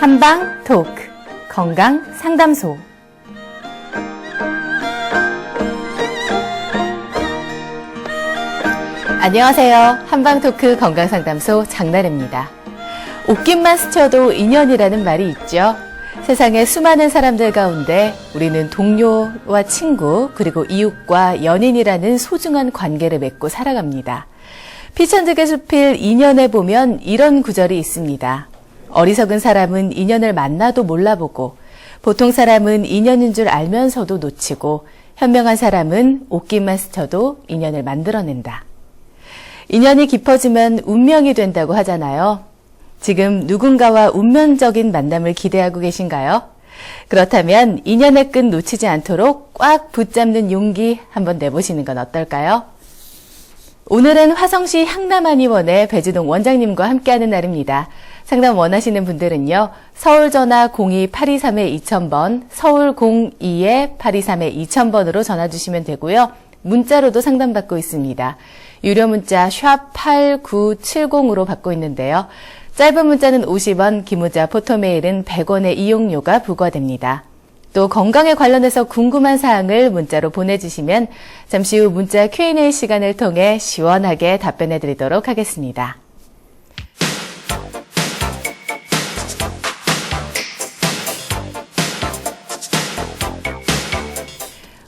한방 토크 건강 상담소. 안녕하세요. 한방 토크 건강 상담소 장나래입니다. 옷깃만 스쳐도 인연이라는 말이 있죠. 세상의 수많은 사람들 가운데 우리는 동료와 친구 그리고 이웃과 연인이라는 소중한 관계를 맺고 살아갑니다. 피천득에 숲일 인연에 보면 이런 구절이 있습니다. 어리석은 사람은 인연을 만나도 몰라보고 보통 사람은 인연인 줄 알면서도 놓치고 현명한 사람은 옷깃만 스쳐도 인연을 만들어낸다. 인연이 깊어지면 운명이 된다고 하잖아요. 지금 누군가와 운명적인 만남을 기대하고 계신가요? 그렇다면 인연의 끈 놓치지 않도록 꽉 붙잡는 용기 한번 내보시는 건 어떨까요? 오늘은 화성시 향남한의원의 배주동 원장님과 함께하는 날입니다. 상담 원하시는 분들은요. 서울 전화 02-823-2000번, 서울 02-823-2000번으로 전화 주시면 되고요. 문자로도 상담받고 있습니다. 유료 문자 샵 8970으로 받고 있는데요. 짧은 문자는 50원, 긴 문자 포토메일은 100원의 이용료가 부과됩니다. 또 건강에 관련해서 궁금한 사항을 문자로 보내주시면 잠시 후 문자 Q&A 시간을 통해 시원하게 답변해 드리도록 하겠습니다.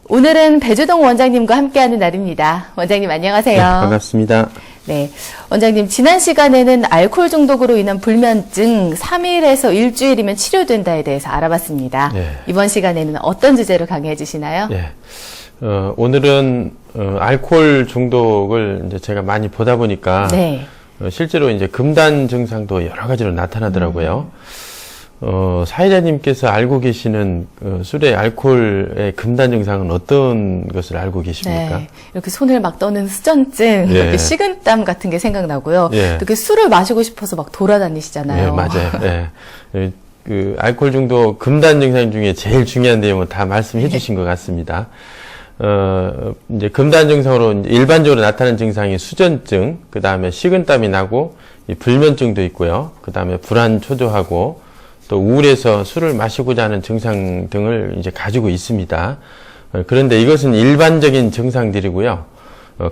오늘은 배주동 원장님과 함께하는 날입니다. 원장님 안녕하세요. 네, 반갑습니다. 네, 원장님 지난 시간에는 알코올 중독으로 인한 불면증 3일에서 일주일이면 치료된다에 대해서 알아봤습니다. 네. 이번 시간에는 어떤 주제로 강의해 주시나요? 네. 오늘은 알코올 중독을 이제 제가 많이 보다 보니까 네. 실제로 이제 금단 증상도 여러 가지로 나타나더라고요. 사회자님께서 알고 계시는 술의 알코올의 금단 증상은 어떤 것을 알고 계십니까? 네, 이렇게 손을 막 떠는 수전증, 네. 이렇게 식은땀 같은 게 생각나고요. 네. 이렇게 술을 마시고 싶어서 막 돌아다니시잖아요. 네, 맞아요. 네. 그 알코올 중독 금단 증상 중에 제일 중요한 내용은 다 말씀해 주신 것 같습니다. 이제 금단 증상으로 이제 일반적으로 나타나는 증상이 수전증, 그 다음에 식은땀이 나고 불면증도 있고요. 그 다음에 불안 초조하고 또 우울해서 술을 마시고자 하는 증상 등을 이제 가지고 있습니다. 그런데 이것은 일반적인 증상들이고요.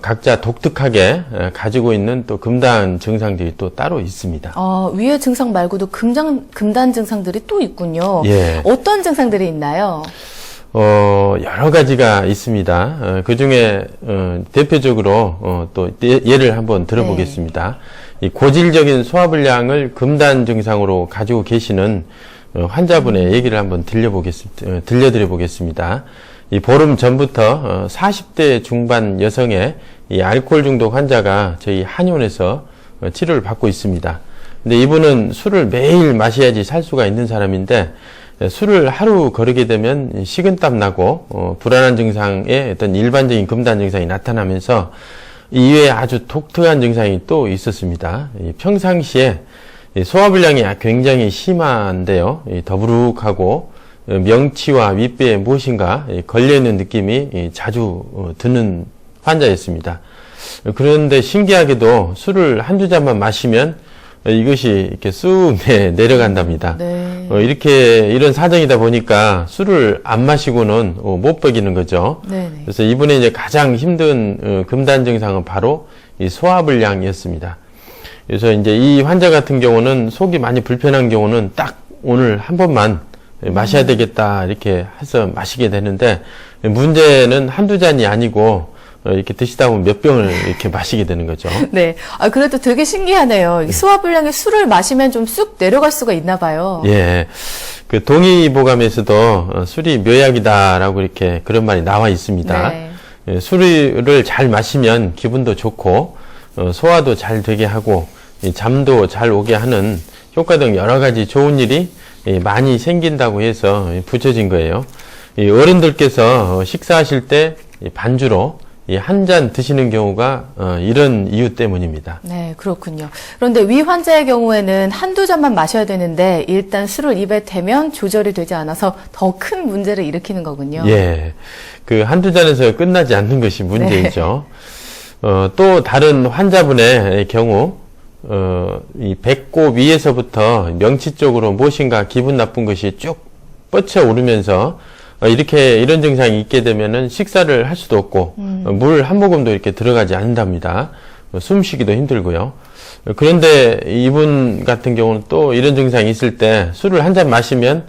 각자 독특하게 가지고 있는 또 금단 증상들이 또 따로 있습니다. 위의 증상 말고도 금단 증상들이 또 있군요. 예. 어떤 증상들이 있나요? 여러 가지가 있습니다. 그 중에, 대표적으로, 또, 예를 한번 들어보겠습니다. 이 고질적인 소화불량을 금단 증상으로 가지고 계시는 환자분의 얘기를 한번 들려드려 보겠습니다. 이 보름 전부터 40대 중반 여성의 이 알코올 중독 환자가 저희 한의원에서 치료를 받고 있습니다. 근데 이분은 술을 매일 마셔야지 살 수가 있는 사람인데, 술을 하루 거르게 되면 식은땀 나고 불안한 증상의 어떤 일반적인 금단 증상이 나타나면서 이외에 아주 독특한 증상이 또 있었습니다. 평상시에 소화불량이 굉장히 심한데요. 더부룩하고 명치와 윗배에 무엇인가 걸려있는 느낌이 자주 드는 환자였습니다. 그런데 신기하게도 술을 한두 잔만 마시면 이것이 이렇게 쑥 내려간답니다. 네. 이런 사정이다 보니까 술을 안 마시고는 못 버기는 거죠. 네네. 그래서 이분의 이제 가장 힘든 금단 증상은 바로 이 소화불량이었습니다. 그래서 이제 이 환자 같은 경우는 속이 많이 불편한 경우는 딱 오늘 한 번만 마셔야 되겠다 이렇게 해서 마시게 되는데 문제는 한두 잔이 아니고 이렇게 드시다 보면 몇 병을 이렇게 마시게 되는 거죠. 네. 그래도 되게 신기하네요. 소화불량에 술을 마시면 좀 쑥 내려갈 수가 있나 봐요. 예. 그 동의보감에서도 술이 묘약이다라고 이렇게 그런 말이 나와 있습니다. 네. 예, 술을 잘 마시면 기분도 좋고, 소화도 잘 되게 하고, 잠도 잘 오게 하는 효과 등 여러 가지 좋은 일이 많이 생긴다고 해서 붙여진 거예요. 어른들께서 식사하실 때 반주로 한 잔 드시는 경우가 이런 이유 때문입니다. 네, 그렇군요. 그런데 위 환자의 경우에는 한두 잔만 마셔야 되는데 일단 술을 입에 대면 조절이 되지 않아서 더 큰 문제를 일으키는 거군요. 예. 그 한두 잔에서 끝나지 않는 것이 문제이죠. 또 다른 환자분의 경우 이 배꼽 위에서부터 명치 쪽으로 무엇인가 기분 나쁜 것이 쭉 뻗쳐 오르면서 이런 증상이 있게 되면은 식사를 할 수도 없고 물 한 모금도 이렇게 들어가지 않는답니다. 숨쉬기도 힘들고요. 그런데 이분 같은 경우는 또 이런 증상이 있을 때 술을 한 잔 마시면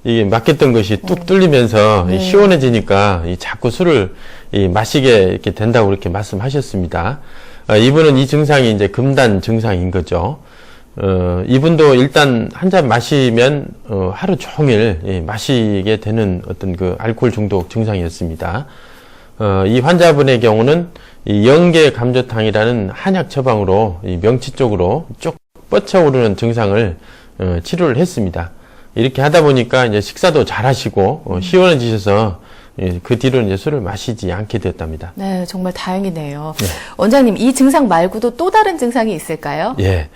이 막혔던 것이 뚝 뚫리면서 시원해지니까 자꾸 술을 마시게 이렇게 된다고 이렇게 말씀하셨습니다. 이분은 이 증상이 이제 금단 증상인 거죠. 이분도 일단 한 잔 마시면 하루 종일 마시게 되는 어떤 그 알코올 중독 증상이었습니다. 이 환자분의 경우는 이 영계 감조탕이라는 한약 처방으로 이 명치 쪽으로 쭉 뻗쳐오르는 증상을 치료를 했습니다. 이렇게 하다 보니까 이제 식사도 잘 하시고 시원해지셔서 그 뒤로는 이제 술을 마시지 않게 되었답니다. 네, 정말 다행이네요. 네. 원장님, 이 증상 말고도 또 다른 증상이 있을까요? 예.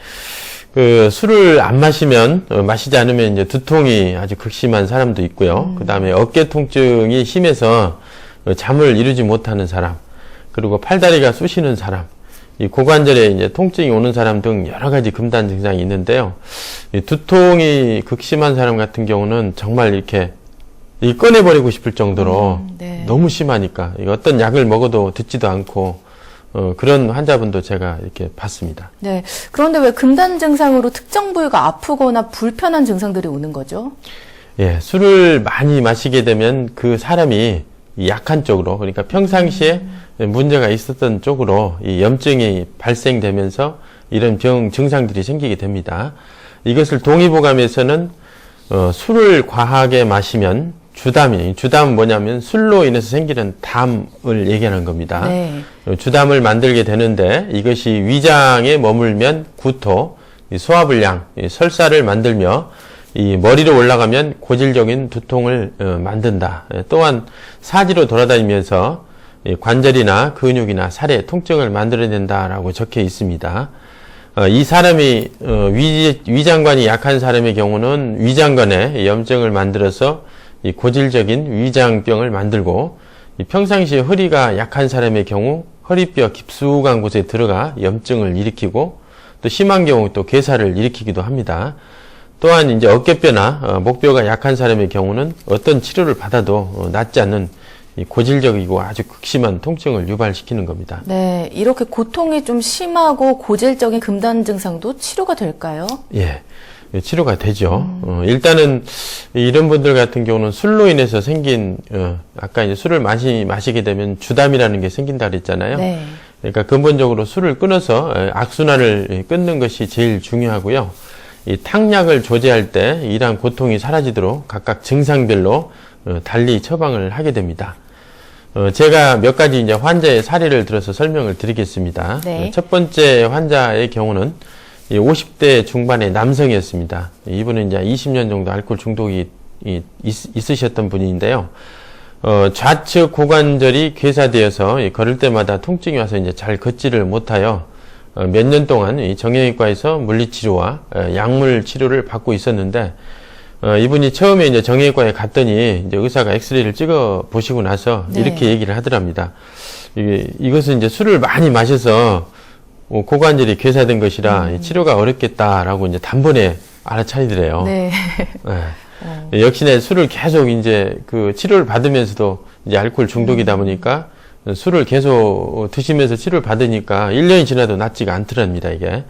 술을 안 마시면, 마시지 않으면 이제 두통이 아주 극심한 사람도 있고요. 그 다음에 어깨 통증이 심해서 잠을 이루지 못하는 사람, 그리고 팔다리가 쑤시는 사람, 이 고관절에 이제 통증이 오는 사람 등 여러 가지 금단 증상이 있는데요. 이 두통이 극심한 사람 같은 경우는 정말 이렇게 꺼내버리고 싶을 정도로 네. 너무 심하니까 어떤 약을 먹어도 듣지도 않고 그런 환자분도 제가 이렇게 봤습니다. 네. 그런데 왜 금단 증상으로 특정 부위가 아프거나 불편한 증상들이 오는 거죠? 예, 술을 많이 마시게 되면 그 사람이 약한 쪽으로, 그러니까 평상시에 문제가 있었던 쪽으로 이 염증이 발생되면서 이런 증상들이 생기게 됩니다. 이것을 동의보감에서는 술을 과하게 마시면 주담은 뭐냐면 술로 인해서 생기는 담을 얘기하는 겁니다. 네. 주담을 만들게 되는데 이것이 위장에 머물면 구토, 소화불량, 설사를 만들며 이 머리로 올라가면 고질적인 두통을 만든다. 또한 사지로 돌아다니면서 관절이나 근육이나 살에 통증을 만들어낸다라고 적혀 있습니다. 이 사람이 위장관이 약한 사람의 경우는 위장관에 염증을 만들어서 이 고질적인 위장병을 만들고, 이 평상시에 허리가 약한 사람의 경우 허리뼈 깊숙한 곳에 들어가 염증을 일으키고, 또 심한 경우 또 괴사를 일으키기도 합니다. 또한 이제 어깨뼈나 목뼈가 약한 사람의 경우는 어떤 치료를 받아도 낫지 않는 이 고질적이고 아주 극심한 통증을 유발시키는 겁니다. 네, 이렇게 고통이 좀 심하고 고질적인 금단 증상도 치료가 될까요? 예, 치료가 되죠. 일단은 이런 분들 같은 경우는 술로 인해서 생긴 아까 이제 술을 마시게 되면 주담이라는 게 생긴다 그랬잖아요. 네. 그러니까 근본적으로 술을 끊어서 악순환을 끊는 것이 제일 중요하고요. 이 탕약을 조제할 때 이러한 고통이 사라지도록 각각 증상별로 달리 처방을 하게 됩니다. 제가 몇 가지 이제 환자의 사례를 들어서 설명을 드리겠습니다. 네. 첫 번째 환자의 경우는 50대 중반의 남성이었습니다. 이분은 이제 20년 정도 알코올 중독이 있으셨던 분인데요. 좌측 고관절이 괴사되어서 걸을 때마다 통증이 와서 이제 잘 걷지를 못하여 몇 년 동안 이 정형외과에서 물리치료와 약물 치료를 받고 있었는데, 이분이 처음에 이제 정형외과에 갔더니 이제 의사가 엑스레이를 찍어 보시고 나서 네. 이렇게 얘기를 하더랍니다. 이것은 이제 술을 많이 마셔서 고관절이 괴사된 것이라 치료가 어렵겠다라고 이제 단번에 알아차리더래요. 네. 네. 역시나 술을 계속 이제 그 치료를 받으면서도 이제 알코올 중독이다 보니까 술을 계속 드시면서 치료를 받으니까 1년이 지나도 낫지가 않더랍니다, 이게.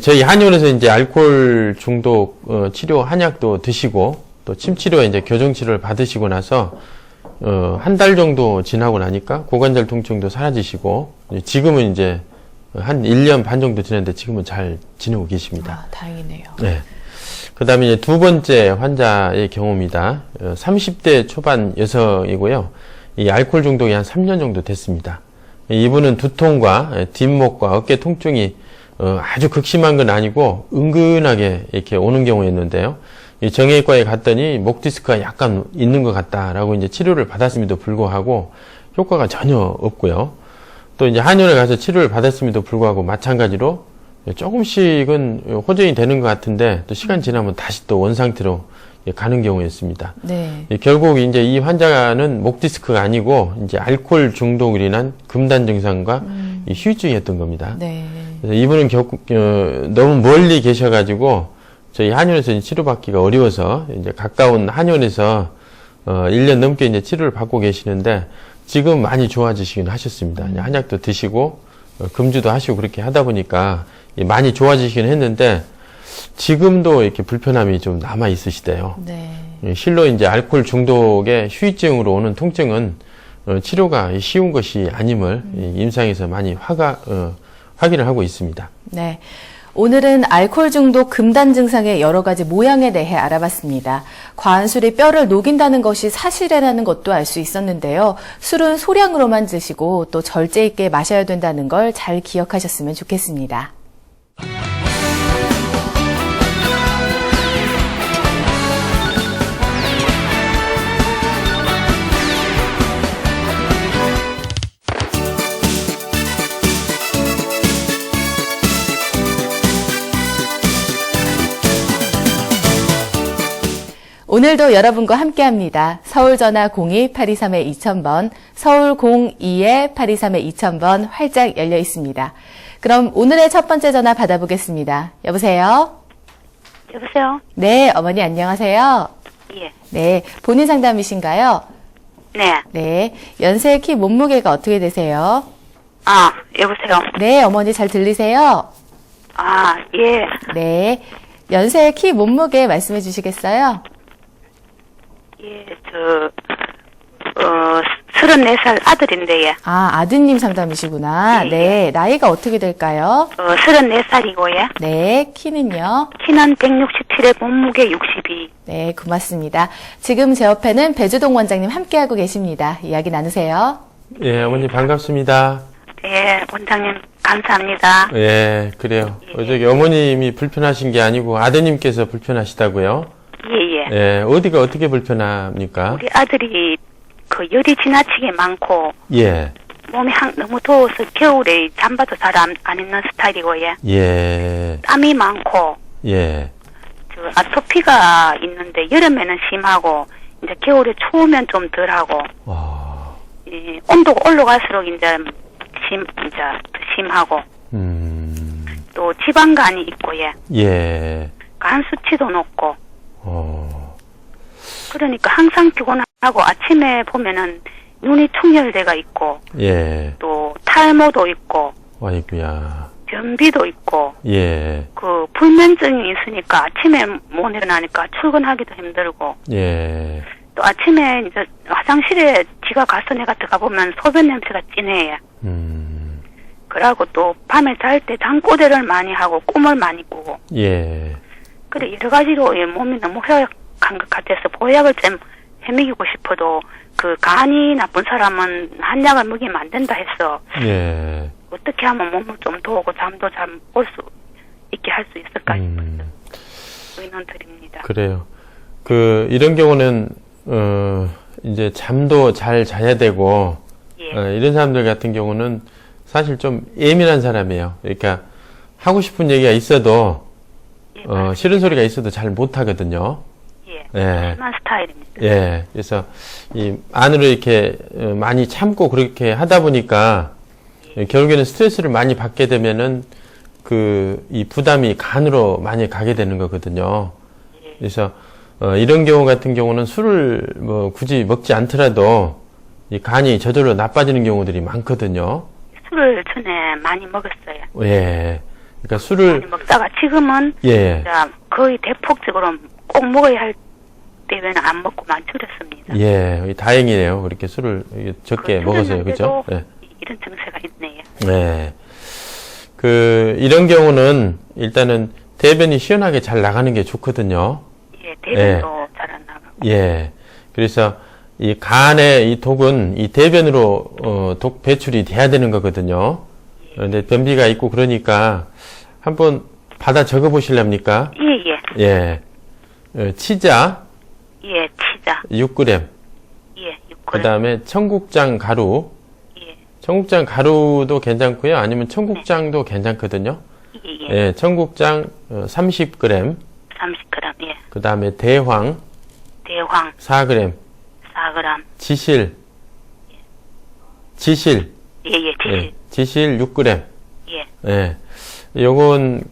저희 한의원에서 이제 알코올 중독 치료 한약도 드시고 또 침치료와 이제 교정치료를 받으시고 나서 한 달 정도 지나고 나니까 고관절 통증도 사라지시고 지금은 이제 한 1년 반 정도 지났는데 지금은 잘 지내고 계십니다. 아, 다행이네요. 네. 그 다음에 이제 두 번째 환자의 경우입니다. 30대 초반 여성이고요. 이 알코올 중독이 한 3년 정도 됐습니다. 이분은 두통과 뒷목과 어깨 통증이 아주 극심한 건 아니고 은근하게 이렇게 오는 경우였는데요. 이 정형외과에 갔더니 목 디스크가 약간 있는 것 같다라고 이제 치료를 받았음에도 불구하고 효과가 전혀 없고요. 또 이제 한의원에 가서 치료를 받았음에도 불구하고 마찬가지로 조금씩은 호전이 되는 것 같은데 또 시간 지나면 다시 또 원상태로 가는 경우였습니다. 네. 결국 이제 이 환자는 목 디스크가 아니고 이제 알코올 중독으로 인한 금단 증상과 이 휴유증이었던 겁니다. 네. 그래서 이분은 너무 멀리 계셔가지고 저희 한의원에서 치료받기가 어려워서 이제 가까운 한의원에서 1년 넘게 이제 치료를 받고 계시는데 지금 많이 좋아지시긴 하셨습니다. 이제 한약도 드시고 금주도 하시고 그렇게 하다 보니까 많이 좋아지시긴 했는데 지금도 이렇게 불편함이 좀 남아 있으시대요. 네. 실로 이제 알코올 중독의 후유증으로 오는 통증은 치료가 쉬운 것이 아님을 임상에서 많이 확인을 하고 있습니다. 네. 오늘은 알코올 중독 금단 증상의 여러 가지 모양에 대해 알아봤습니다. 과한 술이 뼈를 녹인다는 것이 사실이라는 것도 알 수 있었는데요. 술은 소량으로만 드시고 또 절제 있게 마셔야 된다는 걸 잘 기억하셨으면 좋겠습니다. 오늘도 여러분과 함께합니다. 서울전화 02-823-2000번, 서울 02-823-2000번 활짝 열려 있습니다. 그럼 오늘의 첫 번째 전화 받아보겠습니다. 여보세요? 여보세요? 네, 어머니 안녕하세요. 예. 네, 본인 상담이신가요? 네. 네, 연세, 키, 몸무게가 어떻게 되세요? 아, 여보세요? 네, 어머니 잘 들리세요? 아, 예. 네, 연세, 키, 몸무게 말씀해 주시겠어요? 예, 34살 아들인데, 예. 아, 아드님 상담이시구나. 예, 네, 나이가 어떻게 될까요? 34살이고, 예. 네, 키는요? 키는 167에 몸무게 62. 네, 고맙습니다. 지금 제 옆에는 배주동 원장님 함께하고 계십니다. 이야기 나누세요. 예, 어머니 반갑습니다. 예, 원장님, 감사합니다. 예, 그래요. 예. 저기 어머님이 불편하신 게 아니고 아드님께서 불편하시다고요? 예, 예. 예, 어디가 어떻게 불편합니까? 우리 아들이 그 열이 지나치게 많고, 예, 몸이 너무 더워서 겨울에 잠바도 잘 안 입는 스타일이고, 예. 예, 땀이 많고, 예, 아토피가 있는데 여름에는 심하고 이제 겨울에 추우면 좀 덜하고 이 온도가 올라갈수록 이제 더 심하고 또 지방간이 있고 예, 간 수치도 높고 그러니까 항상 피곤하고 아침에 보면은 눈이 충혈돼가 있고 예, 또 탈모도 있고 아이고야, 변비도 있고 예, 그 불면증이 있으니까 아침에 못 일어나니까 출근하기도 힘들고 예, 또 아침에 이제 화장실에 지가 가서 내가 들어가 보면 소변 냄새가 진해. 그러고 또 밤에 잘 때 잠꼬대를 많이 하고 꿈을 많이 꾸고. 예, 그래 여러 가지로 몸이 너무 허약한 것 같아서 보약을 좀 해먹이고 싶어도 그 간이 나쁜 사람은 한약을 먹이면 안 된다 해서 예, 어떻게 하면 몸을 좀 도우고 잠도 잘 올 수 있게 할 수 있을까 싶어서 의논 드립니다. 그래요. 이런 경우는 이제 잠도 잘 자야 되고 예. 이런 사람들 같은 경우는 사실 좀 예민한 사람이에요. 그러니까 하고 싶은 얘기가 있어도 예, 싫은 소리가 있어도 잘 못하거든요. 예. 예. 심한 스타일입니다. 예. 그래서 이 안으로 이렇게 많이 참고 그렇게 하다 보니까 결국에는 스트레스를 많이 받게 되면은 이 부담이 간으로 많이 가게 되는 거거든요. 그래서 이런 경우 같은 경우는 술을 뭐 굳이 먹지 않더라도 이 간이 저절로 나빠지는 경우들이 많거든요. 술을 전에 많이 먹었어요. 예. 그러니까 술을 많이 먹다가 지금은 예. 거의 대폭적으로 꼭 먹어야 할 때는 안 먹고만 줄였습니다. 예. 다행이네요. 그렇게 술을 적게 먹어서요. 그죠? 예. 이런 증세가 있네요. 네. 이런 경우는 일단은 대변이 시원하게 잘 나가는 게 좋거든요. 예, 대변도 잘 안 나가고. 예. 그래서 이 간의 이 독은 이 대변으로 독 배출이 돼야 되는 거거든요. 그런데 변비가 있고 그러니까 한번 받아 적어 보실랍니까? 예, 예. 예. 치자 예, 치자. 6g. 예, 6g. 그다음에 청국장 가루. 예, 청국장 가루도 괜찮고요. 아니면 청국장도 괜찮거든요. 예, 예. 예, 청국장 30g. 30g, 예. 그다음에 대황 대황 4g. 4g. 지실. 예, 예, 지실. 지실 6g. 예, 예. 요건,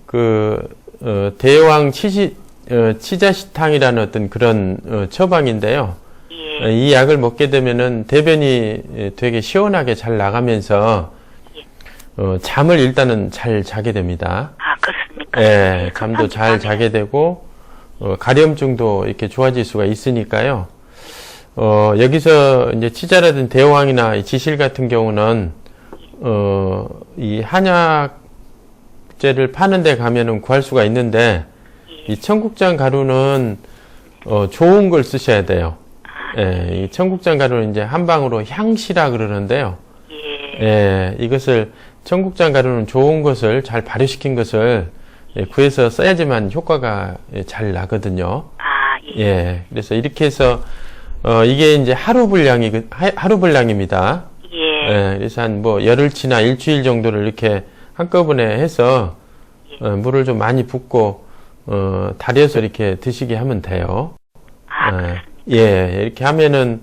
대왕 치자시탕이라는 어떤 그런, 처방인데요. 예. 이 약을 먹게 되면은 대변이 되게 시원하게 잘 나가면서, 잠을 일단은 잘 자게 됩니다. 아, 그렇습니까? 예, 잠도 잘 자게 되고, 가려움증도 이렇게 좋아질 수가 있으니까요. 여기서 이제 치자라든 대왕이나 이 지실 같은 경우는, 이 한약재를 파는 데 가면은 구할 수가 있는데, 이 청국장 가루는, 좋은 걸 쓰셔야 돼요. 예, 이 청국장 가루는 이제 한방으로 향시라 그러는데요. 예, 이것을, 청국장 가루는 좋은 것을 잘 발효시킨 것을 구해서 써야지만 효과가 잘 나거든요. 아, 예. 예, 그래서 이렇게 해서, 이게 이제 하루 분량입니다. 예. 그래서 한 뭐 열흘치나 일주일 정도를 이렇게 한꺼번에 해서 물을 좀 많이 붓고 달여서 이렇게 드시게 하면 돼요. 예, 이렇게 하면은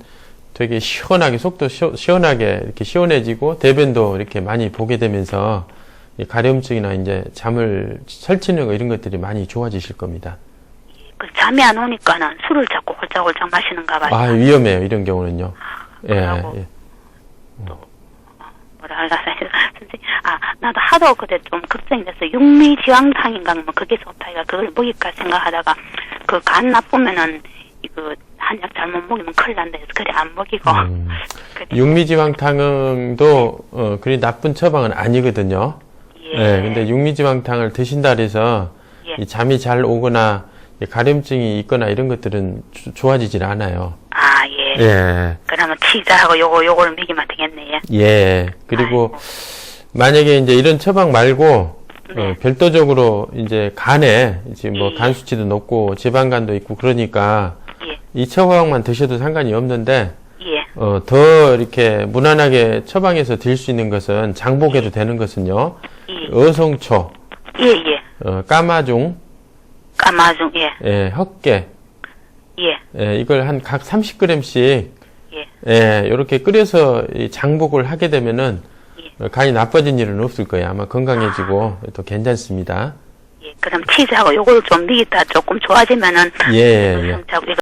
되게 시원하게 속도 시원하게 이렇게 시원해지고 대변도 이렇게 많이 보게 되면서 이 가려움증이나 이제 잠을 설치는 거 이런 것들이 많이 좋아지실 겁니다. 그 잠이 안 오니까는 술을 자꾸 홀짝홀짝 마시는가 봐요. 아, 위험해요. 이런 경우는요. 예. 그러고 예. 뭐라 할까, 선생님. 아, 나도 하도 그때 좀 걱정이 됐어. 육미지왕탕인가, 뭐, 그게 좋다. 이가 그걸 먹일까 생각하다가, 그 간 나쁘면은, 이거, 한약 잘못 먹이면 큰일 난다 해서, 그래, 안 먹이고. 육미지왕탕도, 그리 나쁜 처방은 아니거든요. 예. 예, 근데 육미지왕탕을 드신다 그래서, 예. 이 잠이 잘 오거나, 가려움증이 있거나 이런 것들은 좋아지질 않아요. 아, 예. 예. 그러면 치자하고 요거를 먹이면 되겠네, 예. 예. 그리고, 아이고. 만약에 이제 이런 처방 말고, 네. 별도적으로 이제 간에, 지금 뭐 예. 간 수치도 높고, 지방간도 있고, 그러니까, 예. 이 처방만 드셔도 상관이 없는데, 예. 더 이렇게 무난하게 처방해서 드릴 수 있는 것은 장복해도 되는 것은요. 예. 어성초, 예, 예. 까마중, 까마중, 예. 예, 헛개, 예. 예, 이걸 한 각 30g씩, 예. 예, 이렇게 끓여서 이 장복을 하게 되면은 예. 간이 나빠진 일은 없을 거예요. 아마 건강해지고 또 괜찮습니다. 예. 그럼 치즈하고 요거를 좀 넣겠다 조금 좋아지면은. 예, 예. 자꾸